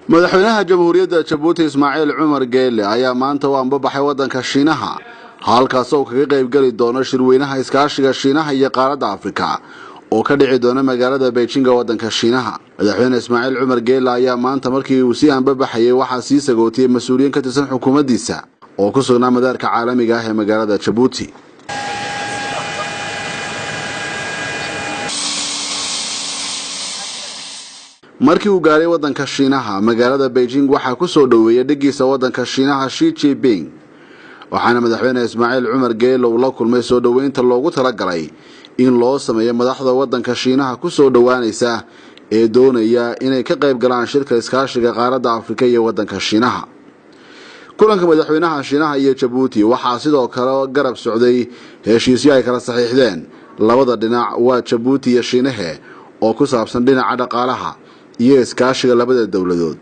madaxweynaha jamhuuriyadda Jabuuti Ismaaciil Cumar Geelle ayaa maanta u ambabaxay wadanka Shiinaha halkaas oo kaga qayb gali doona shirweynaha iskaashiga Shiinaha iyo qaaradda Afrika oo ka dhici doona magaalada Beijing wadanka Shiinaha. madaxweyne Ismaaciil Cumar Geelle ayaa maanta markii uu sii ambabaxay waxa sii sagootiyay mas'uuliyiin ka tirsan xukuumaddiisa oo ku sugnaa madaarka caalamiga ah ee magaalada Jabuuti. markii uu gaaray wadanka Shiinaha magaalada Beijing waxa ku soo dhaweeyay dhigiisa wadanka Shiinaha Xi Jinping waxaana madaxweyne Ismaaciil Cumar Geelle uu la kulmay soo dhaweynta loogu talagalay in loo sameeyo madaxda wadanka Shiinaha ku soo dhawaanaysa ee doonaya inay ka qayb galaan shirka iskaashiga qaaradda Afrika iyo wadanka Shiinaha. kulanka madaxweynaha Shiinaha iyo Jabuuti waxa sidoo kale garab socday heshiisyo ay kala saxiixdeen labada dhinac waa Jabuuti iyo Shiinaha oo ku saabsan dhinaca dhaqaalaha iyo iskaashiga labada dawladood.